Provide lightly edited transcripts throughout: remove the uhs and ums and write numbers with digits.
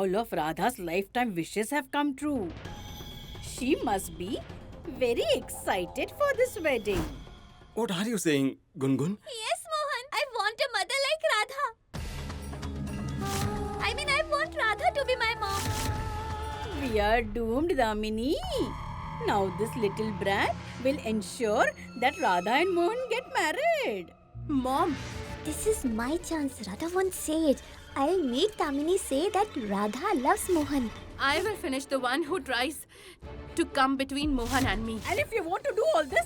all of Radha's lifetime wishes have come true. She must be very excited for this wedding. What are you saying, Gungun? Yes, Mohan. I want a mother like Radha. I want Radha to be my mom. We are doomed, Damini. Now this little brat will ensure that Radha and Mohan get married. Mom, this is my chance. Radha won't say it. I'll make Damini say that Radha loves Mohan. I will finish the one who tries to come between Mohan and me. And if you want to do all this,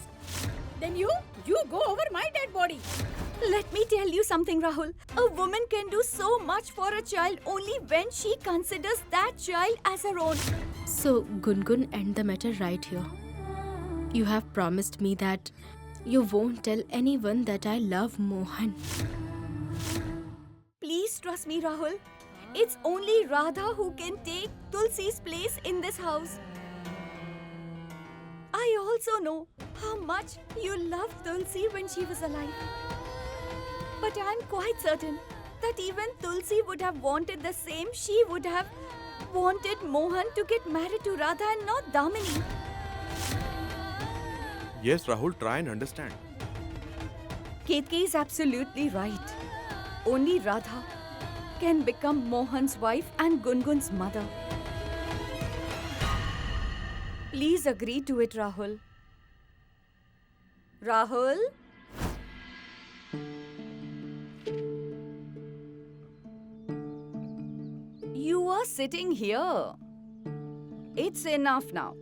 then you go over my dead body. Let me tell you something, Rahul. A woman can do so much for a child only when she considers that child as her own. So, Gungun, end the matter right here. You have promised me that you won't tell anyone that I love Mohan. Please trust me, Rahul. It's only Radha who can take Tulsi's place in this house. I also know how much you loved Tulsi when she was alive. But I'm quite certain that even Tulsi would have wanted the same. She would have wanted Mohan to get married to Radha and not Damini. Yes, Rahul, try and understand. Ketki is absolutely right. Only Radha can become Mohan's wife and Gungun's mother. Please agree to it, Rahul. Rahul? You are sitting here. It's enough now.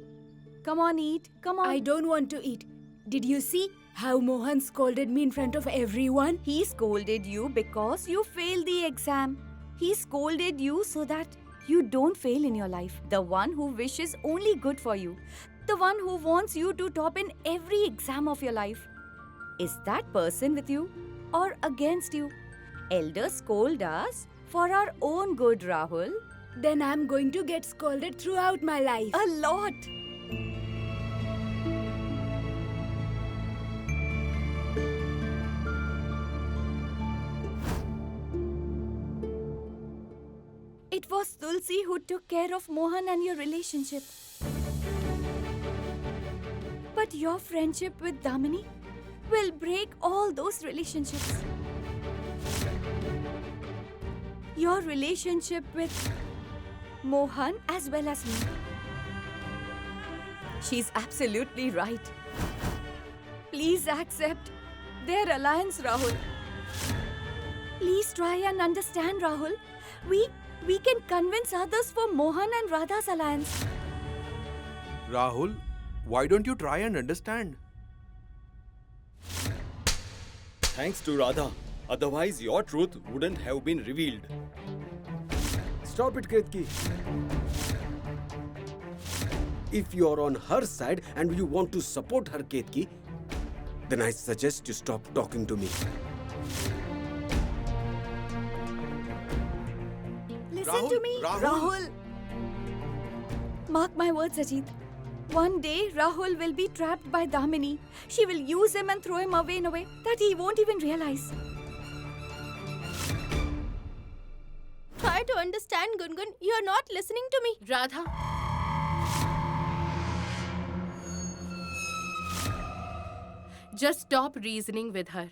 Come on, eat. Come on. I don't want to eat. Did you see how Mohan scolded me in front of everyone? He scolded you because you failed the exam. He scolded you so that you don't fail in your life. The one who wishes only good for you. The one who wants you to top in every exam of your life. Is that person with you or against you? Elders scold us for our own good, Rahul. Then I'm going to get scolded throughout my life. A lot. It was Tulsi who took care of Mohan and your relationship. But your friendship with Damini will break all those relationships. Your relationship with Mohan as well as me. She's absolutely right. Please accept their alliance, Rahul. Please try and understand, Rahul. We can convince others for Mohan and Radha's alliance. Rahul, why don't you try and understand? Thanks to Radha. Otherwise, your truth wouldn't have been revealed. Stop it, Ketki. If you're on her side and you want to support her, Ketki, then I suggest you stop talking to me. Listen to me, Rahul. Mark my words, Ajit. One day, Rahul will be trapped by Damini. She will use him and throw him away in a way that he won't even realize. Try to understand, Gungun. You're not listening to me. Radha. Just stop reasoning with her.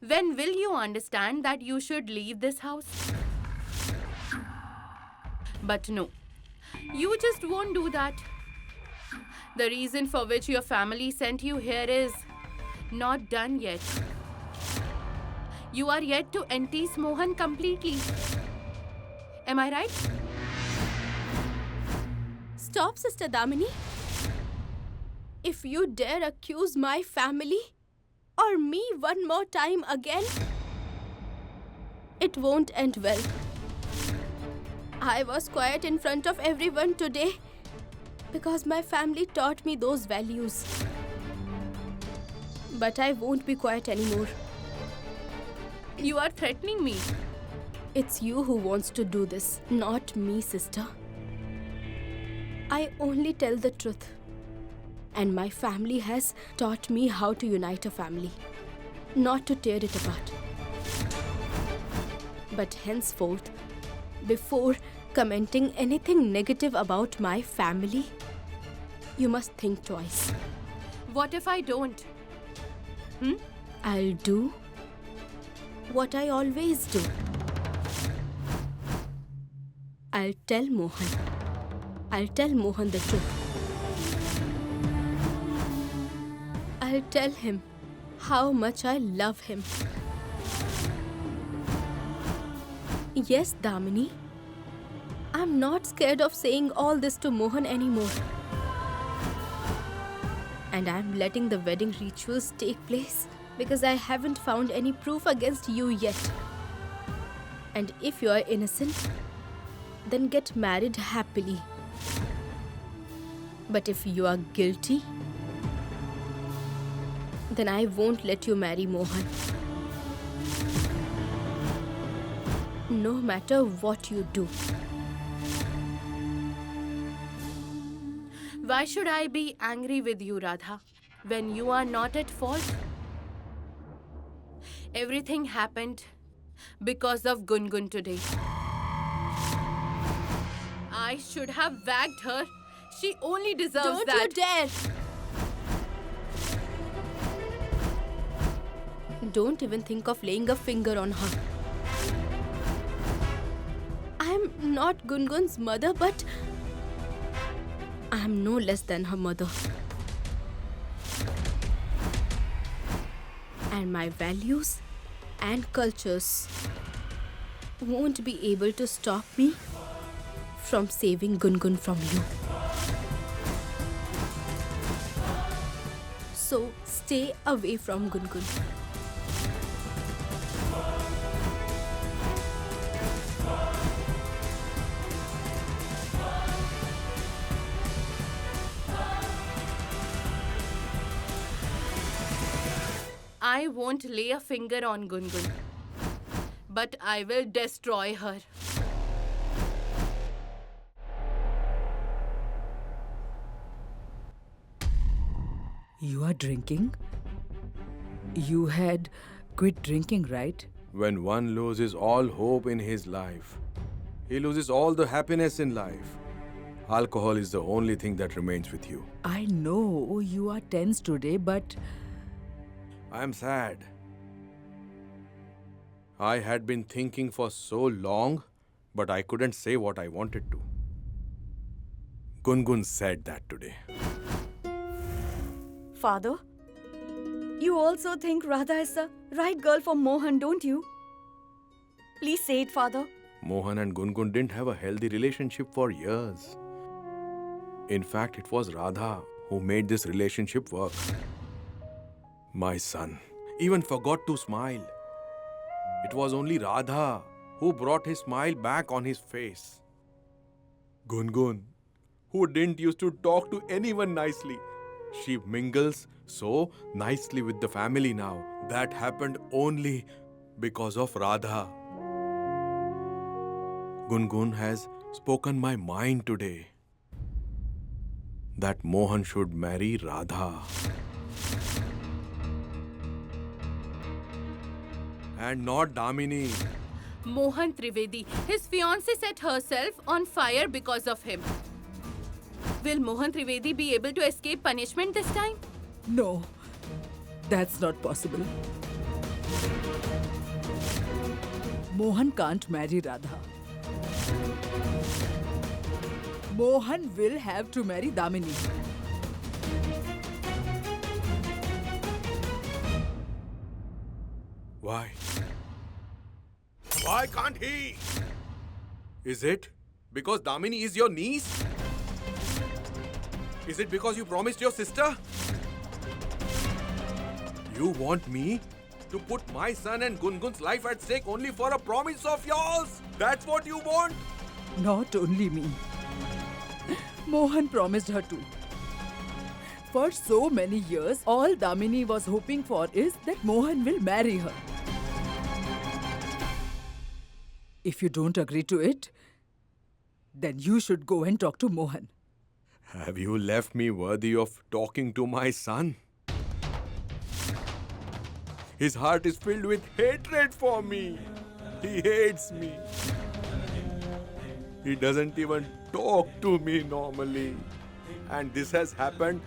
When will you understand that you should leave this house? But no, you just won't do that. The reason for which your family sent you here is not done yet. You are yet to entice Mohan completely. Am I right? Stop, Sister Damini. If you dare accuse my family or me one more time again, it won't end well. I was quiet in front of everyone today because my family taught me those values. But I won't be quiet anymore. You are threatening me. It's you who wants to do this, not me, sister. I only tell the truth. And my family has taught me how to unite a family, not to tear it apart. But henceforth, before commenting anything negative about my family, you must think twice. What if I don't? I'll do what I always do. I'll tell Mohan. I'll tell Mohan the truth. I'll tell him how much I love him. Yes, Damini. I'm not scared of saying all this to Mohan anymore. And I'm letting the wedding rituals take place because I haven't found any proof against you yet. And if you are innocent, then get married happily. But if you are guilty, then I won't let you marry Mohan. No matter what you do. Why should I be angry with you, Radha, when you are not at fault? Everything happened because of Gungun today. I should have wagged her. She only deserves Don't that. you dare! Don't even think of laying a finger on her. I'm not Gungun's mother, but I'm no less than her mother. And my values and cultures won't be able to stop me from saving Gungun from you. So stay away from Gungun. I won't lay a finger on Gungun, but I will destroy her. You are drinking? You had quit drinking, right? When one loses all hope in his life, he loses all the happiness in life. Alcohol is the only thing that remains with you. I know you are tense today, but I am sad. I had been thinking for so long, but I couldn't say what I wanted to. Gungun said that today. Father, you also think Radha is the right girl for Mohan, don't you? Please say it, Father. Mohan and Gungun didn't have a healthy relationship for years. In fact, it was Radha who made this relationship work. My son even forgot to smile. It was only Radha who brought his smile back on his face. Gungun, who didn't used to talk to anyone nicely, she mingles so nicely with the family now. That happened only because of Radha. Gungun has spoken my mind today. That Mohan should marry Radha. And not Damini. Mohan Trivedi, his fiancée set herself on fire because of him. Will Mohan Trivedi be able to escape punishment this time? no, that's not possible. Mohan can't marry Radha. Mohan will have to marry Damini. Why? Why can't he? Is it because Damini is your niece? Is it because you promised your sister? You want me to put my son and Gungun's life at stake only for a promise of yours? That's what you want? Not only me. Mohan promised her too. For so many years, all Damini was hoping for is that Mohan will marry her. If you don't agree to it, then you should go and talk to Mohan. Have you left me worthy of talking to my son? His heart is filled with hatred for me. He hates me. He doesn't even talk to me normally. And this has happened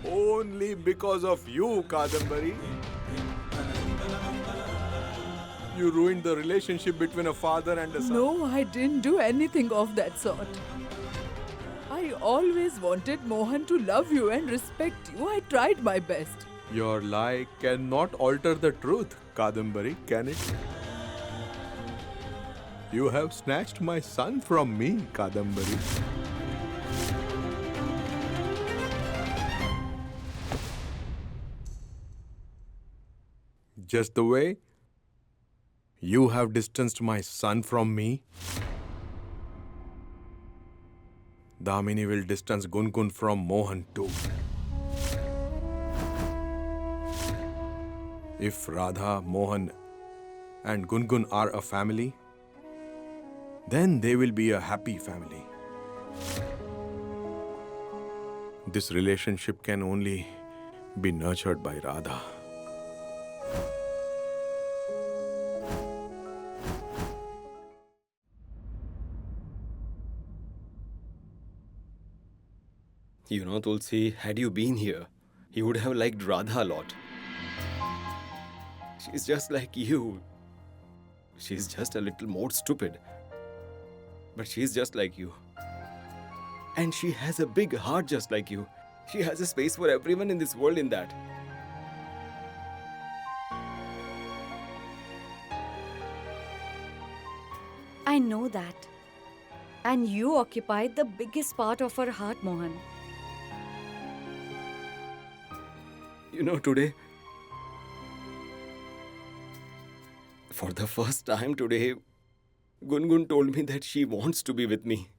only because of you, Kadambari. You ruined the relationship between a father and a son. No, I didn't do anything of that sort. I always wanted Mohan to love you and respect you. I tried my best. Your lie cannot alter the truth, Kadambari, can it? You have snatched my son from me, Kadambari. Just the way you have distanced my son from me, Damini will distance Gungun from Mohan too. If Radha, Mohan and Gungun are a family, then they will be a happy family. This relationship can only be nurtured by Radha. You know, Tulsi, had you been here, he would have liked Radha a lot. She's just like you. She's just a little more stupid. But she's just like you. And she has a big heart just like you. She has a space for everyone in this world in that. I know that. And you occupied the biggest part of her heart, Mohan. You know, today, for the first time today, Gungun told me that she wants to be with me.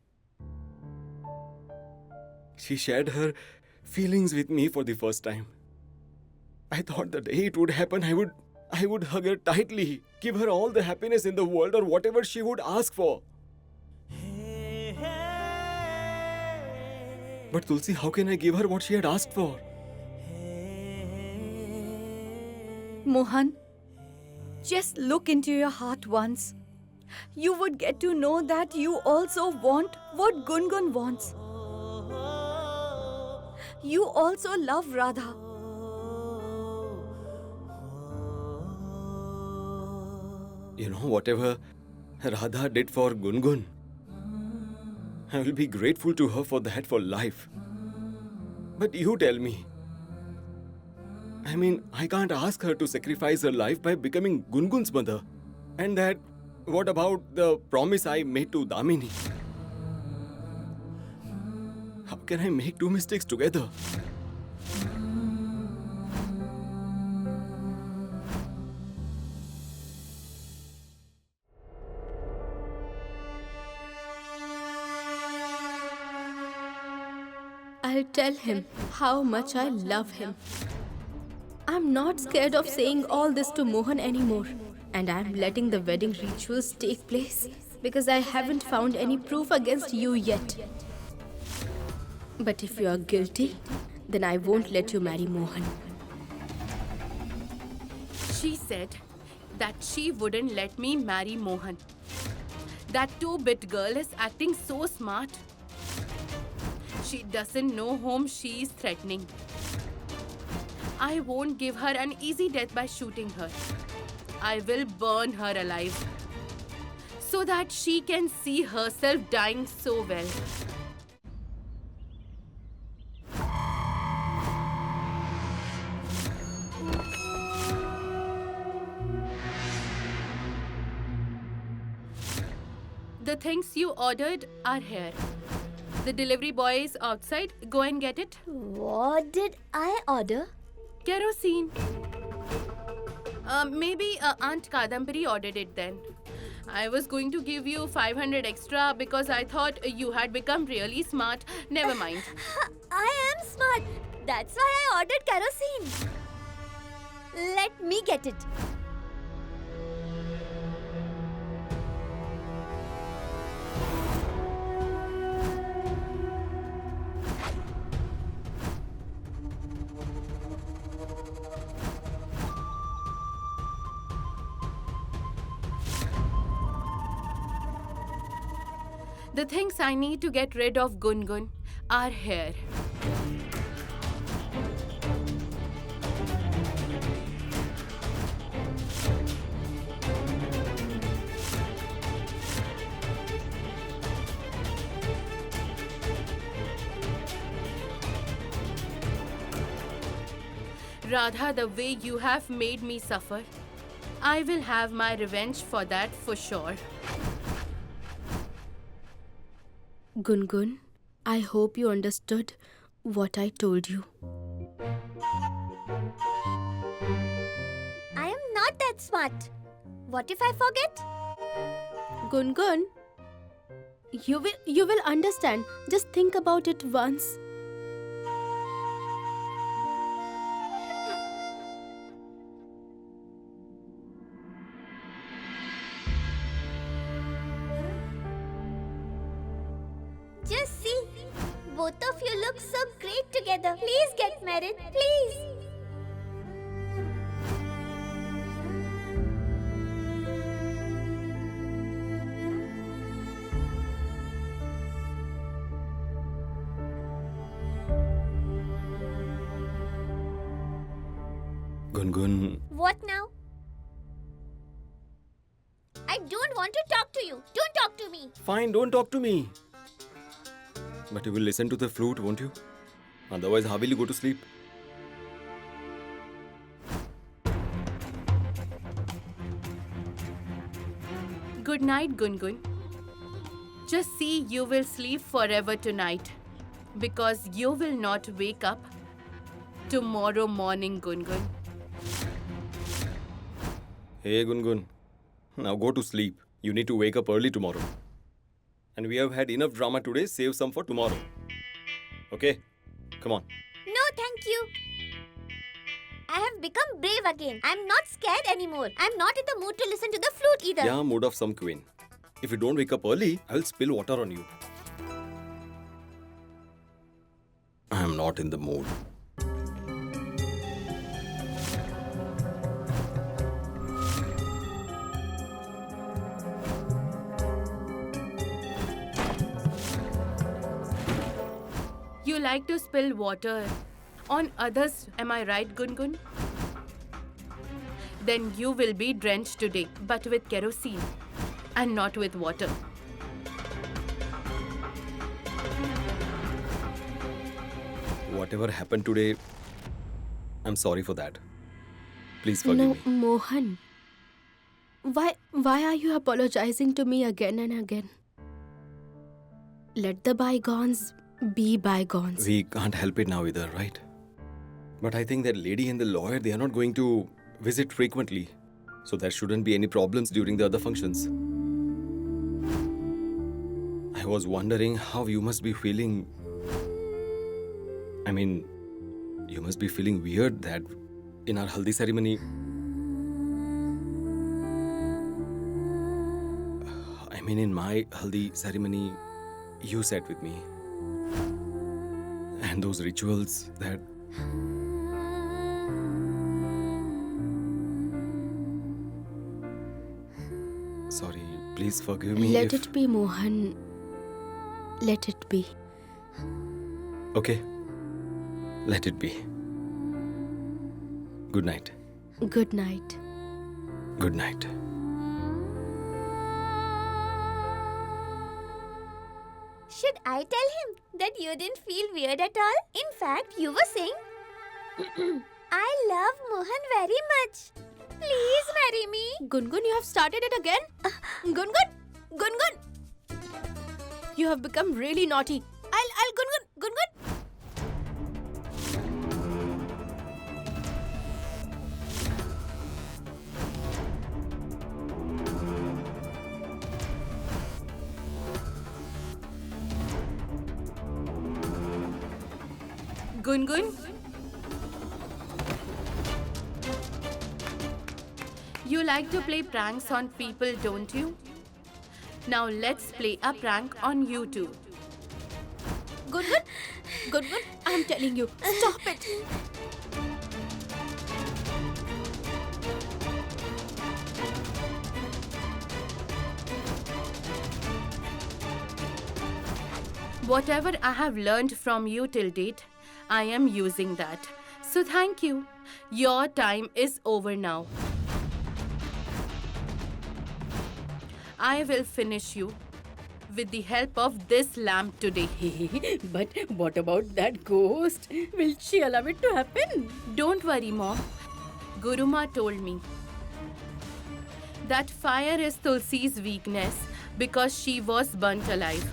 She shared her feelings with me for the first time. I thought the day it would happen, I would hug her tightly, give her all the happiness in the world or whatever she would ask for. But Tulsi, how can I give her what she had asked for? Mohan, just look into your heart once. You would get to know that you also want what Gungun wants. You also love Radha. You know, whatever Radha did for Gungun, I will be grateful to her for that for life. But you tell me. I mean, I can't ask her to sacrifice her life by becoming Gungun's mother. And that, what about the promise I made to Damini? How can I make two mistakes together? I'll tell him how much I love him. I'm not scared of saying all this to Mohan anymore. And I'm letting the wedding rituals take place because I haven't found any proof against you yet. But if you are guilty, then I won't let you marry Mohan. She said that she wouldn't let me marry Mohan. That 2-bit girl is acting so smart. She doesn't know whom she is threatening. I won't give her an easy death by shooting her. I will burn her alive so that she can see herself dying so well. The things you ordered are here. The delivery boy is outside. Go and get it. What did I order? Kerosene. Maybe Aunt Kadambari ordered it then. I was going to give you 500 extra because I thought you had become really smart. Never mind. I am smart. That's why I ordered kerosene. Let me get it. The things I need to get rid of Gungun are here. Radha, the way you have made me suffer, I will have my revenge for that for sure. Gungun, I hope you understood what I told you. I am not that smart. What if I forget? Gungun, you will understand. Just think about it once. Just see. Both of you look so great together. Please get married. Please. Gungun, What now? I don't want to talk to you. Don't talk to me. fine, don't talk to me. But you will listen to the flute, won't you? Otherwise, how will you go to sleep? Good night, Gungun. Just see, you will sleep forever tonight because you will not wake up tomorrow morning, Gungun. Hey, Gungun. Now go to sleep. You need to wake up early tomorrow. And we have had enough drama today. Save some for tomorrow. Okay? Come on. No, thank you. I have become brave again. I'm not scared anymore. I'm not in the mood to listen to the flute either. Yeah, mood of some queen. If you don't wake up early, I'll spill water on you. I am not in the mood. You like to spill water on others, am I right, Gungun? Then you will be drenched today, but with kerosene and not with water. Whatever happened today, I'm sorry for that. Please forgive No, me. Mohan. Why are you apologizing to me again and again? Let the bygones be bygones. We can't help it now either, right? But I think that lady and the lawyer, they are not going to visit frequently. So there shouldn't be any problems during the other functions. I was wondering how you must be feeling. I mean, you must be feeling weird that in our haldi ceremony, in my haldi ceremony, you sat with me. And those rituals that... Sorry, please forgive me. Let it be, Mohan. Let it be. Okay. Let it be. Good night. Good night. Good night. Should I tell him that you didn't feel weird at all? In fact, you were saying, I love Mohan very much. Please marry me. Gungun, you have started it again? Gungun! Gungun! You have become really naughty. I'll Gungun! Gungun! Gungun? You like to play pranks on people, don't you? Now let's play a prank on you too. Gungun! Gungun, I'm telling you, stop it! Whatever I have learned from you till date, I am using that. So thank you. Your time is over now. I will finish you with the help of this lamp today. But what about that ghost? Will she allow it to happen? Don't worry, Mom. Guruma told me that fire is Tulsi's weakness because she was burnt alive.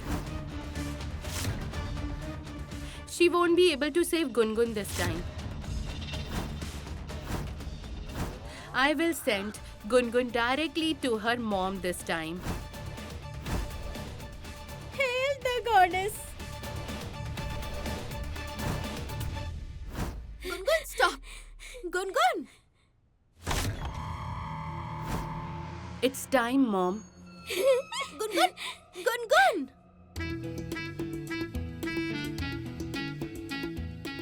She won't be able to save Gungun this time. I will send Gungun directly to her mom this time. Hail the goddess! Gungun, stop! Gungun! It's time, Mom. Gungun! Gungun!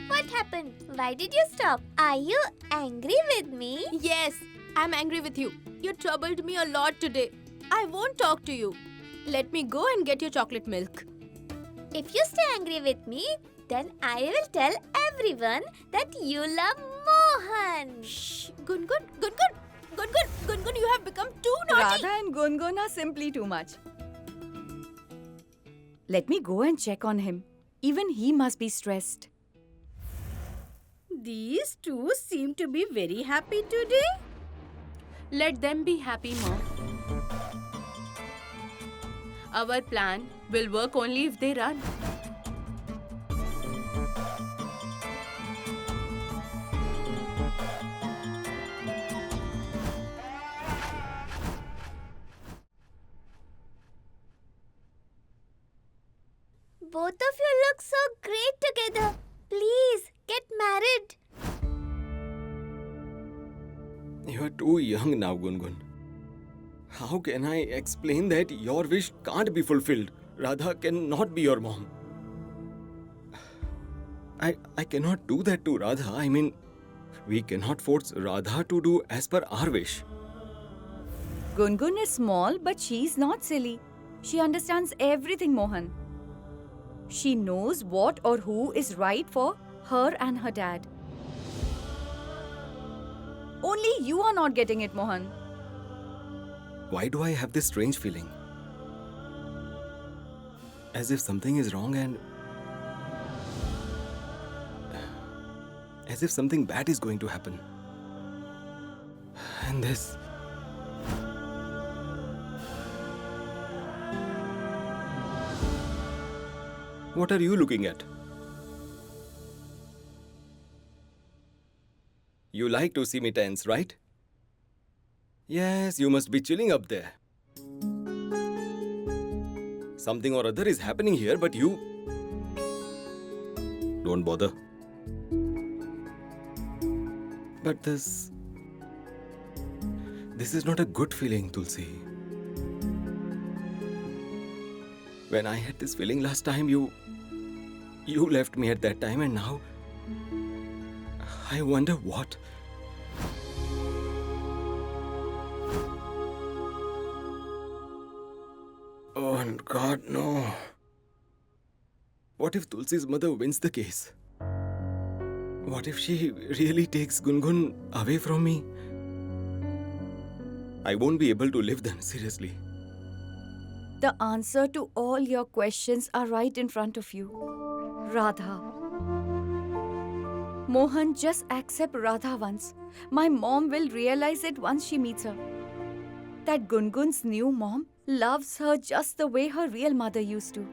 What happened? Why did you stop? Are you angry with me? Yes, I'm angry with you. You troubled me a lot today. I won't talk to you. Let me go and get your chocolate milk. If you stay angry with me, then I will tell everyone that you love Mohan. Shh! Gungun! Gungun! Gungun! Gungun, you have become too naughty! Radha and Gungun are simply too much. Let me go and check on him. Even he must be stressed. These two seem to be very happy today. Let them be happy, Mom. Our plan will work only if they run. Both of you look so great together. Please, get married. You are too young now, Gungun. How can I explain that your wish can't be fulfilled? Radha cannot be your mom. I cannot do that to Radha. I mean, we cannot force Radha to do as per our wish. Gungun is small, but she's not silly. She understands everything, Mohan. She knows what or who is right for her and her dad. Only you are not getting it, Mohan. Why do I have this strange feeling? As if something is wrong and... as if something bad is going to happen. And this... What are you looking at? You like to see me tense, right? Yes, you must be chilling up there. Something or other is happening here, but you... don't bother. But this is not a good feeling, Tulsi. When I had this feeling last time, you left me at that time, and now I wonder what. Oh God, no. What if Tulsi's mother wins the case? What if she really takes Gungun away from me? I won't be able to live then, seriously. The answer to all your questions are right in front of you. Radha. Mohan, just accept Radha once. My mom will realize it once she meets her. That Gungun's new mom loves her just the way her real mother used to.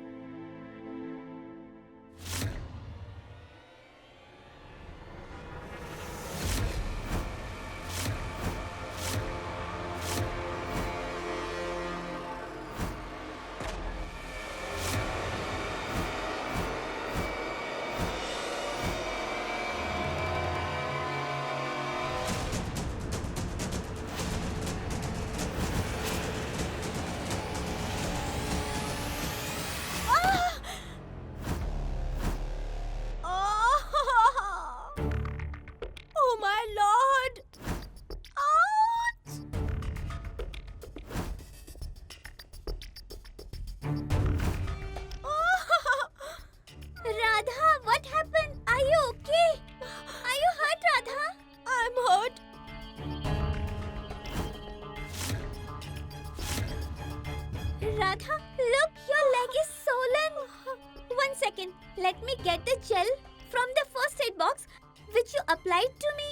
let me get the gel from the first aid box which you applied to me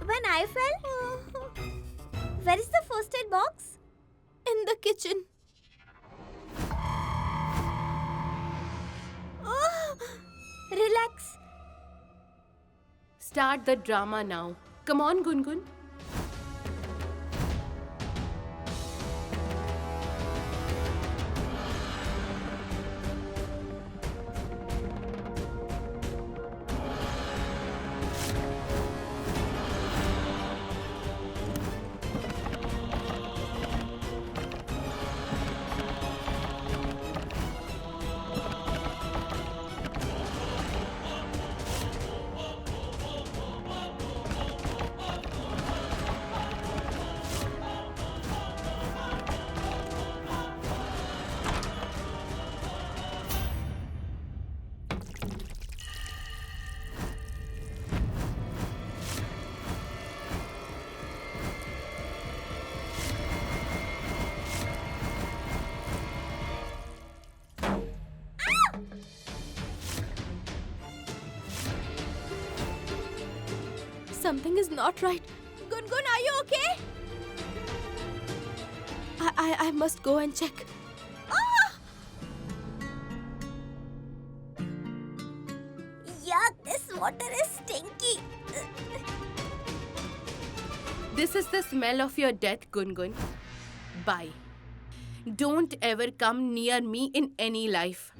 when I fell. Where is the first aid box? In the kitchen. Oh, relax. Start the drama now. Come on, Gungun. Something is not right. Gungun, are you okay? I must go and check. Yuck, this water is stinky. This is the smell of your death, Gungun. Bye. Don't ever come near me in any life.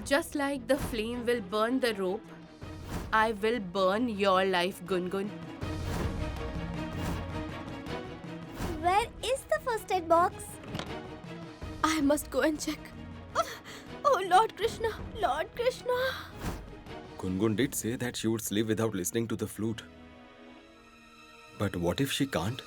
Just like the flame will burn the rope, I will burn your life, Gungun. Where is the first aid box? I must go and check. Oh, Lord Krishna, Lord Krishna. Gungun did say that she would sleep without listening to the flute. But what if she can't?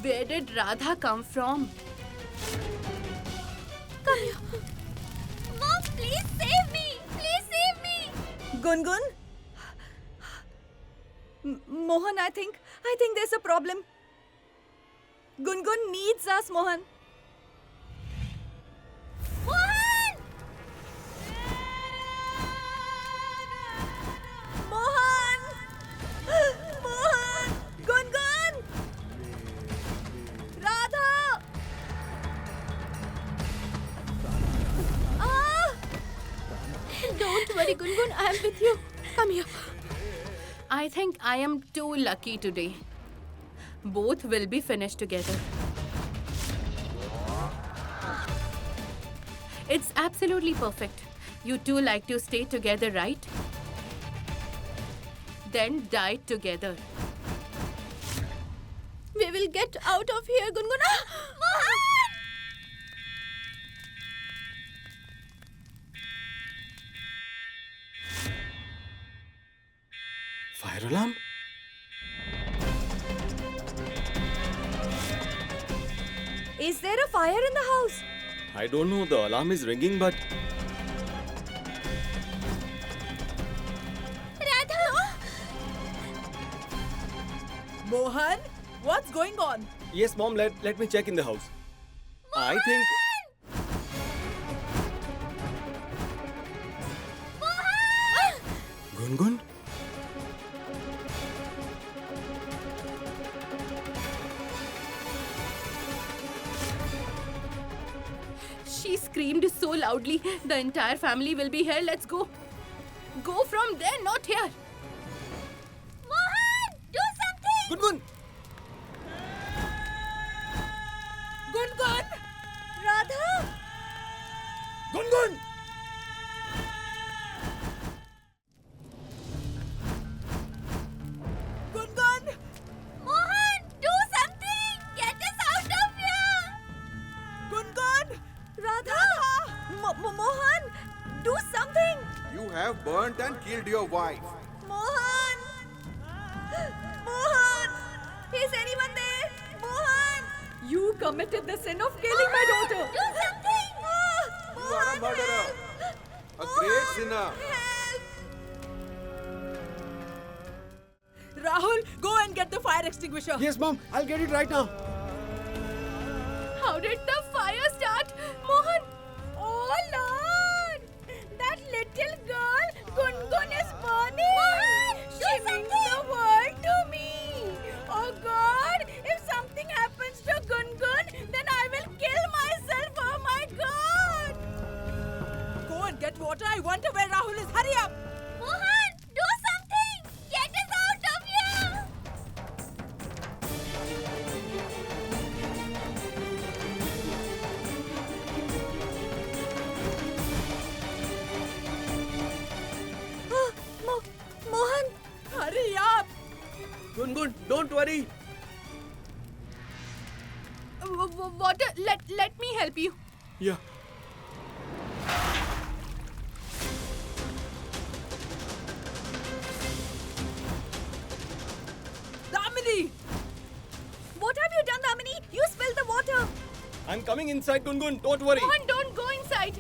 Where did Radha come from? Mom, please save me! Please save me! Gungun? Mohan, I think there's a problem. Gungun needs us, Mohan. Mohan! Mohan! Mohan! Gungun! Radha! Don't worry, Gungun. I am with you. Come here. I think I am too lucky today. Both will be finished together. It's absolutely perfect. You two like to stay together, right? Then die together. We will get out of here, Gungun. Fire alarm? Is there a fire in the house? I don't know. The alarm is ringing, but Mohan, what's going on? yes, Mom. Let me check in the house. I think. Gungun? She screamed so loudly. The entire family will be here. Let's go. Go from there, not here. Mohan, do something! Gungun! Gungun! Radha! Gungun! Gungun! Mohan, do something! Get us out of here! Gungun! Radha! Mohan! Do something! You have burnt and killed your wife. Mohan! Mohan! Is anyone there? Mohan! You committed the sin of killing my daughter. Do something! You are a murderer. A great sinner. Rahul, go and get the fire extinguisher. Yes, Mom. I'll get it right now. How did the fire start? Mohan! Oh Lord! That little girl, Gungun, is burning. She means the world to me. Oh God! If something happens to Gungun, then I will kill myself. Oh my God! Go and get water. I wonder where Rahul is. Hurry up! Mohan, do something! Get us out of here! Mohan! Hurry up! Gungun, don't worry. Water, let me help you. Yeah. Damini! What have you done, Damini? You spilled the water! I'm coming inside, Gungun. Don't worry. Mohan, don't go inside.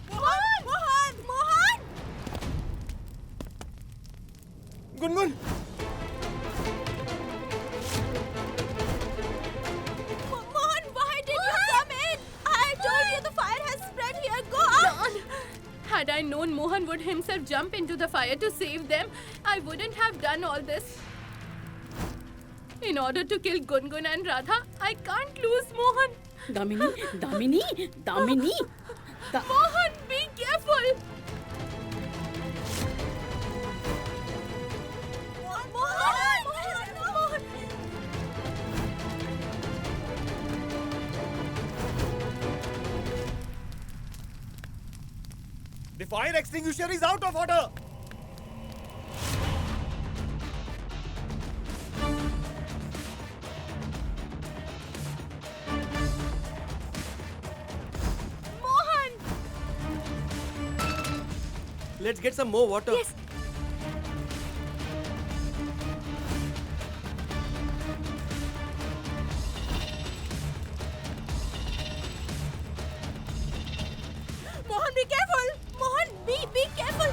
Mohan! Mohan! Mohan! Gungun! Mohan, why did you come in? I told you the fire has spread here. Go out! John! Had I known Mohan would himself jump into the fire to save them, I wouldn't have done all this. In order to kill Gungun and Radha, I can't lose Mohan. Damini! Mohan, be careful! Mohan! The fire extinguisher is out of order. Mohan! Let's get some more water. Yes. Mohan, be careful! Mohan, be careful!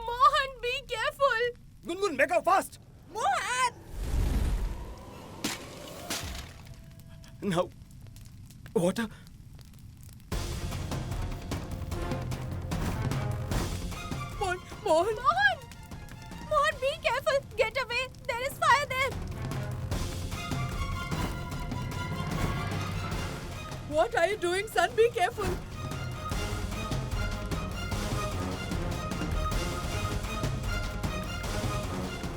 Mohan, be careful! Gungun, make up fast. Mohan! Now, water. Mohan! Mohan! Mohan, be careful! Get away! There is fire there! What are you doing, son? Be careful!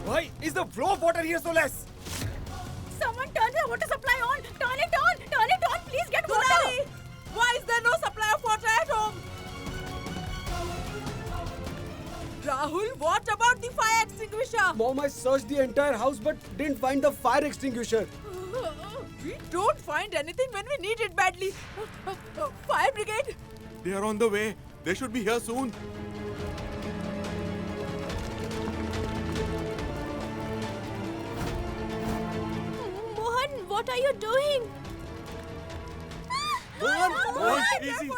Why is the flow of water here so less? the water supply on. Turn it on. Turn it on. Please get water. Why is there no supply of water at home? Rahul, what about the fire extinguisher? Mom, I searched the entire house but didn't find the fire extinguisher. We don't find anything when we need it badly. Fire brigade! They are on the way. They should be here soon. Mohan, what are you doing? Mohan, easy.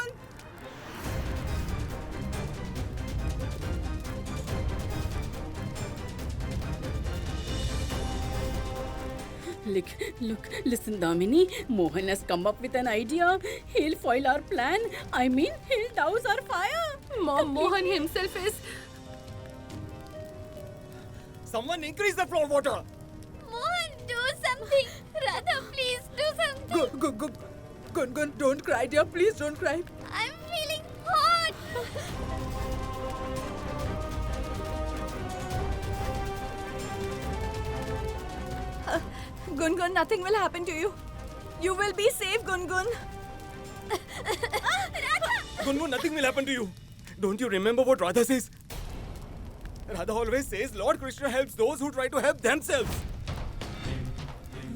Look, listen, Damini. Mohan has come up with an idea. He'll foil our plan. I mean, he'll douse our fire. Mom, Mohan himself is. Someone increase the floor water. Mohan, do something. Radha, please do something. Gungun, don't cry, dear. Please don't cry. I'm feeling hot. Gungun, nothing will happen to you. You will be safe, Gungun. Gungun, nothing will happen to you. Don't you remember what Radha says? Radha always says Lord Krishna helps those who try to help themselves.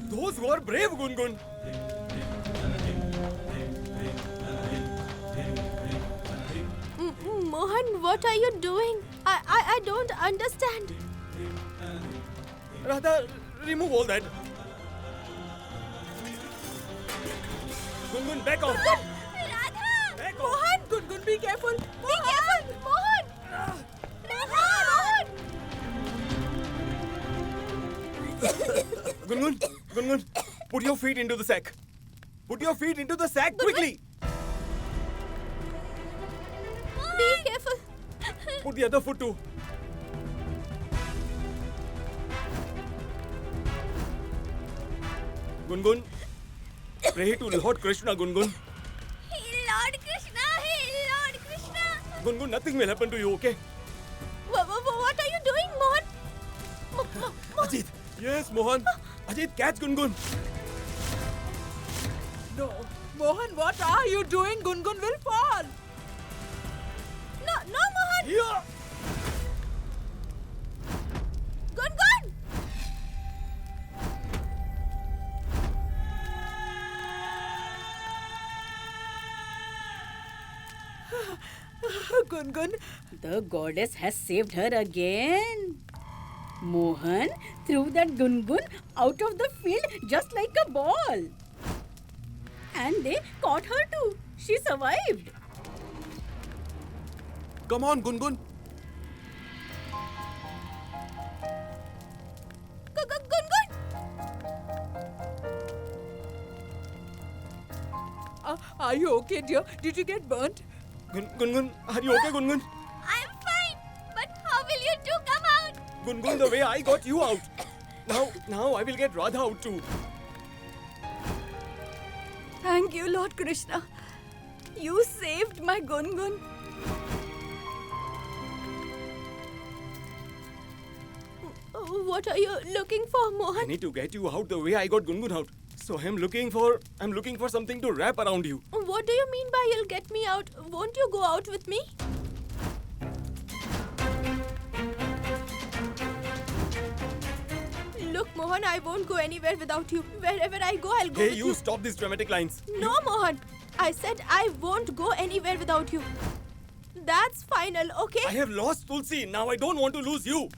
Those who are brave, Gungun. Mohan, what are you doing? I don't understand. Radha, remove all that. Gungun, back off. Radha! Back off. Mohan! Gungun, be careful. Be careful! Mohan! Radha! Gungun, put your feet into the sack. Put your feet into the sack quickly. Be careful. Put the other foot too. Gungun, pray to Lord Krishna, Gungun. Hey, Lord Krishna! Hey, Lord Krishna! Gungun, nothing will happen to you, okay? What are you doing, Mohan? Ajit, Yes, Mohan. Ajit, catch Gungun. No. Mohan, what are you doing? Gungun will fall. No, Mohan! Here. Gungun! Gungun, The goddess has saved her again. Mohan threw that Gungun out of the field just like a ball. And they caught her too. She survived. Come on, Gungun. Gungun! are you okay, dear? Did you get burnt? Gungun, are you okay, Gungun? I'm fine. But how will you two come out? Gungun, the way I got you out. Now I will get Radha out too. Thank you, Lord Krishna. You saved my Gungun. What are you looking for, I Mohan? need to get you out the way I got Gungun out. So I'm looking for something to wrap around you. What do you mean by you'll get me out? Won't you go out with me? Look, Mohan, I won't go anywhere without you. Wherever I go, I'll go Hey, with you stop these dramatic lines. No, Mohan. I said I won't go anywhere without you. That's final, okay? I have lost Tulsi. Now I don't want to lose you.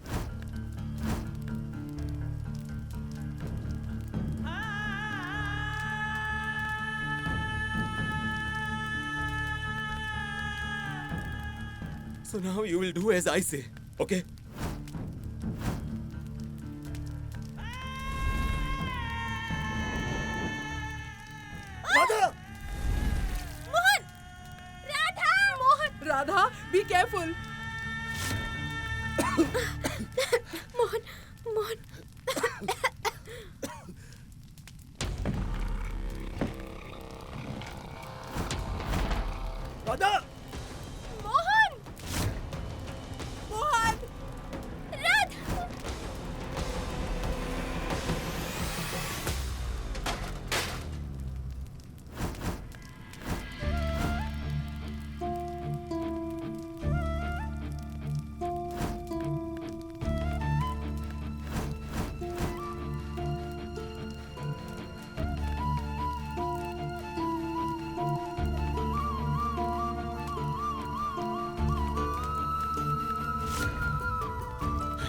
So now you will do as I say, okay? Radha! Mohan! Radha! Mohan! Radha, be careful. Mohan! Radha! Mohan! Mohan! Radha!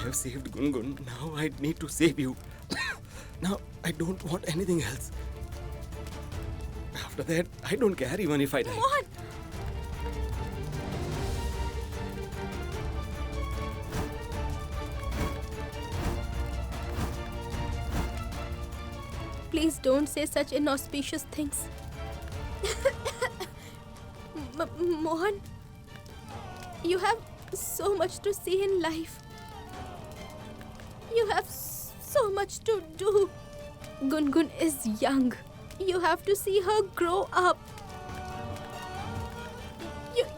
have saved Gungun. Now I need to save you. Now I don't want anything else. After that, I don't care even if I die. Mohan! Please don't say such inauspicious things. Mohan, you have so much to see in life. You have so much to do. Gungun is young. You have to see her grow up.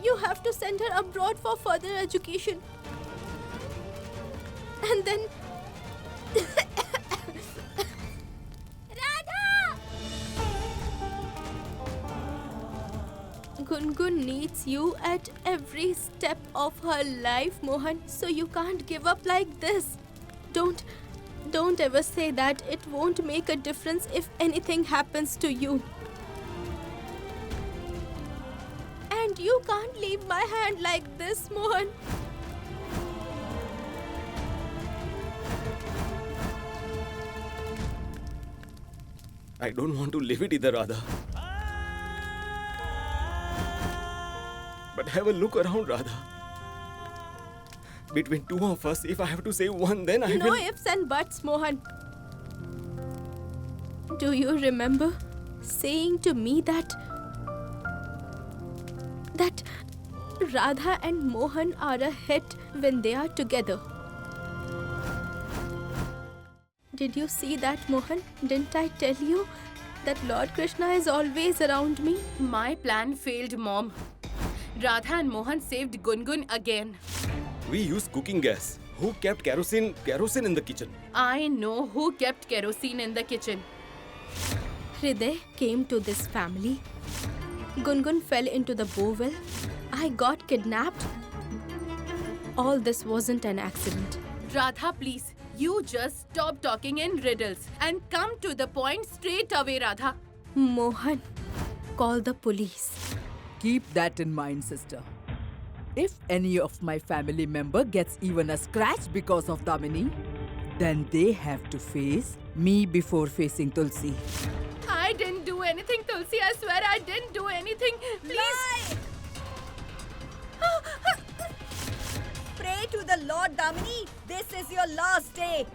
You have to send her abroad for further education. And then... Radha! Gungun needs you at every step of her life, Mohan. So you can't give up like this. Don't ever say that it won't make a difference if anything happens to you. And you can't leave my hand like this, Mohan. I don't want to live it either, Radha. But have a look around, Radha. Between two of us, if I have to save one, then I No will... ifs and buts, Mohan. Do you remember saying to me that Radha and Mohan are a hit when they are together? Did you see that, Mohan? Didn't I tell you that Lord Krishna is always around me? My plan failed, Mom. Radha and Mohan saved Gungun again. We use cooking gas. Who kept kerosene in the kitchen? I know who kept kerosene in the kitchen. Hriday came to this family. Gungun fell into the bowel. I got kidnapped. All this wasn't an accident. Radha, please. You just stop talking in riddles and come to the point straight away, Radha. Mohan, call the police. Keep that in mind, sister. If any of my family member gets even a scratch because of Damini, then they have to face me before facing Tulsi. I didn't do anything, Tulsi. I swear I didn't do anything. Please. Pray to the Lord, Damini. This is your last day.